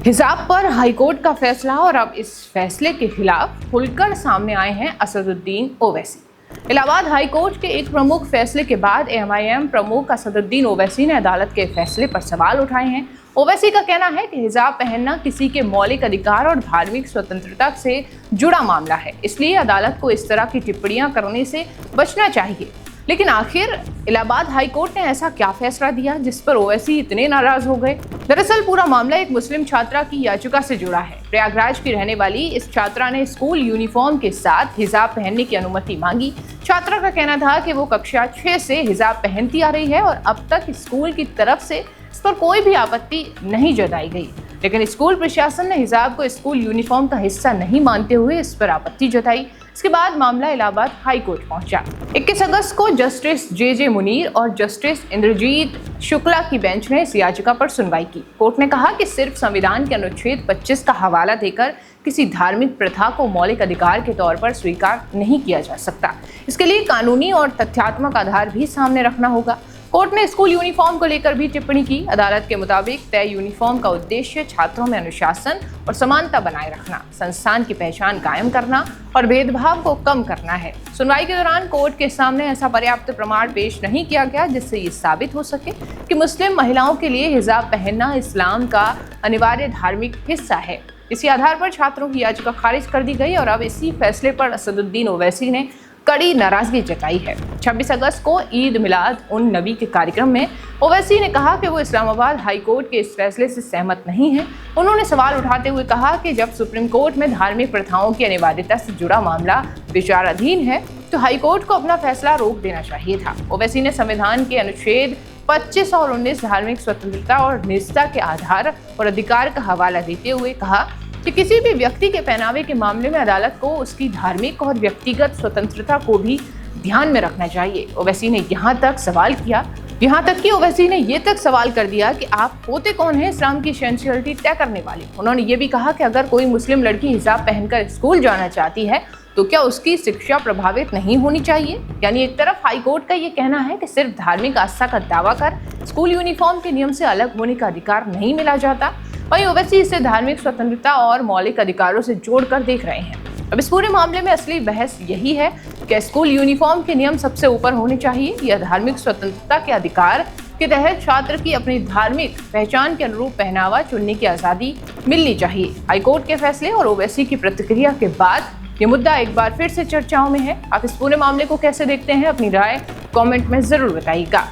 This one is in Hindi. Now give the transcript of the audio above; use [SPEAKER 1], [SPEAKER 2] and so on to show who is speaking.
[SPEAKER 1] हिजाब पर हाईकोर्ट का फैसला और अब इस फैसले के खिलाफ खुलकर सामने आए हैं असदुद्दीन ओवैसी। इलाहाबाद हाईकोर्ट के एक प्रमुख फैसले के बाद एएमआईएम प्रमुख असदुद्दीन ओवैसी ने अदालत के फैसले पर सवाल उठाए हैं। ओवैसी का कहना है कि हिजाब पहनना किसी के मौलिक अधिकार और धार्मिक स्वतंत्रता से जुड़ा मामला है, इसलिए अदालत को इस तरह की टिप्पणियां करने से बचना चाहिए। लेकिन आखिर इलाहाबाद हाईकोर्ट ने ऐसा क्या फैसला दिया जिस पर ओवैसी इतने नाराज हो गए? दरअसल पूरा मामला एक मुस्लिम छात्रा की याचिका से जुड़ा है। प्रयागराज की रहने वाली इस छात्रा ने स्कूल यूनिफॉर्म के साथ हिजाब पहनने की अनुमति मांगी। छात्रा का कहना था कि वो कक्षा 6 से हिजाब पहनती आ रही है और अब तक स्कूल की तरफ से इस पर कोई भी आपत्ति नहीं जताई गई, लेकिन स्कूल प्रशासन ने हिजाब को स्कूल यूनिफॉर्म का हिस्सा नहीं मानते हुए इस पर आपत्ति जताई। इसके बाद मामला इलाहाबाद हाईकोर्ट पहुंचा। 21 अगस्त को जस्टिस जे मुनीर और जस्टिस इंद्रजीत शुक्ला की बेंच ने इस याचिका पर सुनवाई की। कोर्ट ने कहा कि सिर्फ संविधान के अनुच्छेद 25 का हवाला देकर किसी धार्मिक प्रथा को मौलिक अधिकार के तौर पर स्वीकार नहीं किया जा सकता। इसके लिए कानूनी और तथ्यात्मक आधार भी सामने रखना होगा। कोर्ट ने स्कूल यूनिफॉर्म को लेकर भी टिप्पणी की। अदालत के मुताबिक तय यूनिफॉर्म का उद्देश्य छात्रों में अनुशासन और समानता बनाए रखना, संस्थान की पहचान कायम करना और भेदभाव को कम करना है। सुनवाई के दौरान कोर्ट के सामने ऐसा पर्याप्त प्रमाण पेश नहीं किया गया जिससे ये साबित हो सके कि मुस्लिम महिलाओं के लिए हिजाब पहनना इस्लाम का अनिवार्य धार्मिक हिस्सा है। इसी आधार पर छात्रों की याचिका खारिज कर दी गई और अब इसी फैसले पर असदुद्दीन ओवैसी ने कड़ी नाराजगी जताई है। 26 अगस्त को ईद मिलाद उन नबी के कार्यक्रम में ओवैसी ने कहा कि वो इस्लामाबाद हाईकोर्ट के इस फैसले से सहमत नहीं है। उन्होंने सवाल उठाते हुए कहा कि जब सुप्रीम कोर्ट में धार्मिक प्रथाओं की अनिवार्यता से जुड़ा मामला विचाराधीन है तो हाईकोर्ट को अपना फैसला रोक देना चाहिए था। ओवैसी ने संविधान के अनुच्छेद 25 और 19 धार्मिक स्वतंत्रता और निजता के आधार और अधिकार का हवाला देते हुए कहा कि किसी भी व्यक्ति के पहनावे के मामले में अदालत को उसकी धार्मिक और व्यक्तिगत स्वतंत्रता को भी ध्यान में रखना चाहिए। ओवैसी ने यहाँ तक कि ओवैसी ने ये तक सवाल कर दिया कि आप होते कौन हैं इस्लाम की एसेंशियलिटी तय करने वाले। उन्होंने ये भी कहा कि अगर कोई मुस्लिम लड़की हिजाब पहनकर स्कूल जाना चाहती है तो क्या उसकी शिक्षा प्रभावित नहीं होनी चाहिए? यानी एक तरफ हाईकोर्ट का ये कहना है कि सिर्फ धार्मिक आस्था का दावा कर स्कूल यूनिफॉर्म के नियम से अलग होने का अधिकार नहीं मिला जाता, वहीं ओवैसी इसे धार्मिक स्वतंत्रता और मौलिक अधिकारों से जोड़कर देख रहे हैं। अब इस पूरे मामले में असली बहस यही है कि स्कूल यूनिफॉर्म के नियम सबसे ऊपर होने चाहिए या धार्मिक स्वतंत्रता के अधिकार के तहत छात्र की अपनी धार्मिक पहचान के अनुरूप पहनावा चुनने की आज़ादी मिलनी चाहिए। हाईकोर्ट के फैसले और ओवैसी की प्रतिक्रिया के बाद ये मुद्दा एक बार फिर से चर्चाओं में है। आप इस पूरे मामले को कैसे देखते हैं? अपनी राय कमेंट में जरूर बताइएगा।